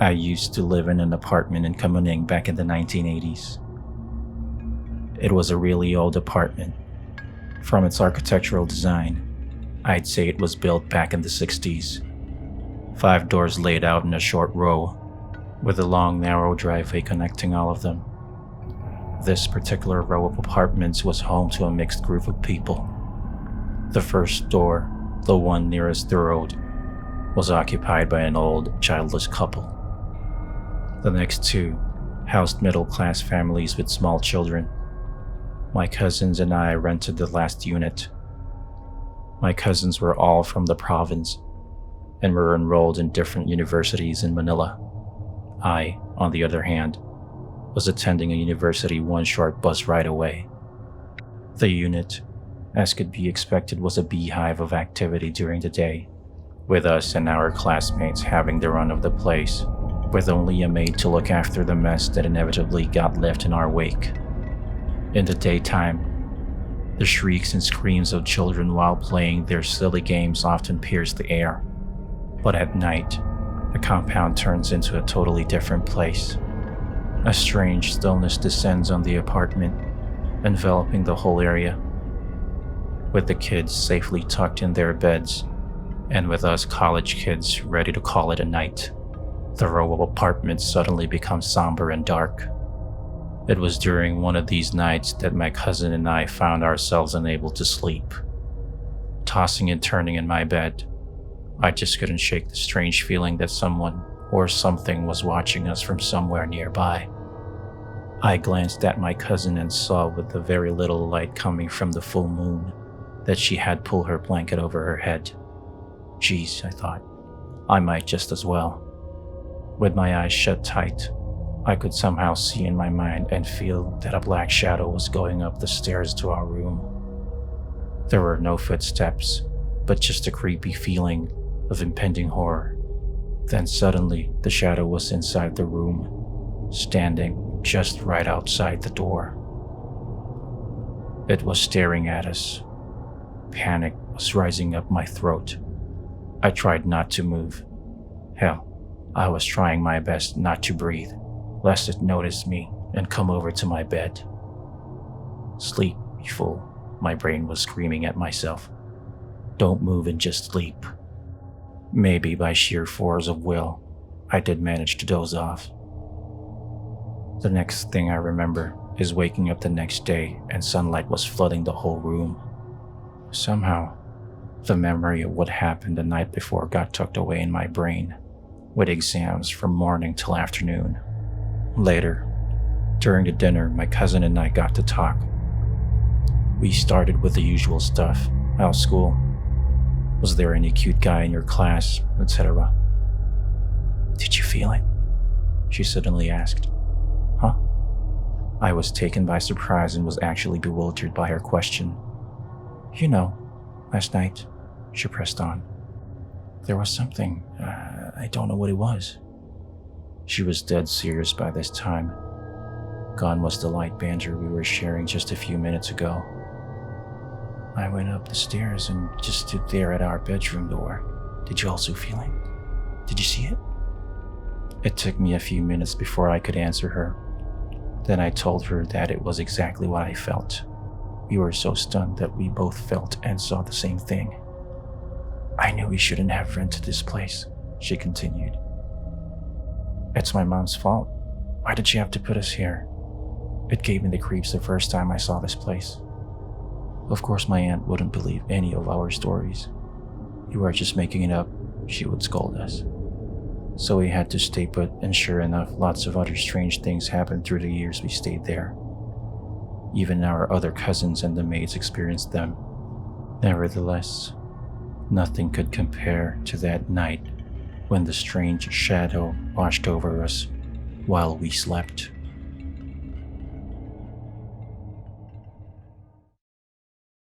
I used to live in an apartment in Kamuning back in the 1980s. It was a really old apartment. From its architectural design, I'd say it was built back in the 60s. 5 doors laid out in a short row, with a long narrow driveway connecting all of them. This particular row of apartments was home to a mixed group of people. The first door, the one nearest the road, was occupied by an old, childless couple. The next 2 housed middle-class families with small children. My cousins and I rented the last unit. My cousins were all from the province and were enrolled in different universities in Manila. I, on the other hand, was attending a university 1 short bus ride away. The unit, as could be expected, was a beehive of activity during the day, with us and our classmates having the run of the place, with only a maid to look after the mess that inevitably got left in our wake. In the daytime, the shrieks and screams of children while playing their silly games often pierced the air. But at night, the compound turns into a totally different place. A strange stillness descends on the apartment, enveloping the whole area. With the kids safely tucked in their beds, and with us college kids ready to call it a night, the row of apartments suddenly becomes somber and dark. It was during one of these nights that my cousin and I found ourselves unable to sleep. Tossing and turning in my bed, I just couldn't shake the strange feeling that someone or something was watching us from somewhere nearby. I glanced at my cousin and saw, with the very little light coming from the full moon, that she had pulled her blanket over her head. Geez, I thought, I might just as well. With my eyes shut tight, I could somehow see in my mind and feel that a black shadow was going up the stairs to our room. There were no footsteps, but just a creepy feeling of impending horror. Then suddenly, the shadow was inside the room, standing just right outside the door. It was staring at us. Panic was rising up my throat. I tried not to move. Hell, I was trying my best not to breathe, lest it notice me and come over to my bed. Sleep, you fool, my brain was screaming at myself. Don't move and just sleep. Maybe by sheer force of will, I did manage to doze off. The next thing I remember is waking up the next day and sunlight was flooding the whole room. Somehow, the memory of what happened the night before got tucked away in my brain, with exams from morning till afternoon. Later, during the dinner, my cousin and I got to talk. We started with the usual stuff. How's school? Was there any cute guy in your class, etc.? Did you feel it? She suddenly asked. Huh? I was taken by surprise and was actually bewildered by her question. You know, last night, she pressed on. There was something, I don't know what it was. She was dead serious by this time. Gone was the light banter we were sharing just a few minutes ago. I went up the stairs and just stood there at our bedroom door. Did you also feel it? Did you see it? It took me a few minutes before I could answer her. Then I told her that it was exactly what I felt. We were so stunned that we both felt and saw the same thing. I knew we shouldn't have rented this place, she continued. It's my mom's fault. Why did she have to put us here? It gave me the creeps the first time I saw this place. Of course, my aunt wouldn't believe any of our stories. You are just making it up, she would scold us. So we had to stay put, and sure enough, lots of other strange things happened through the years we stayed there. Even our other cousins and the maids experienced them. Nevertheless, nothing could compare to that night when the strange shadow washed over us while we slept.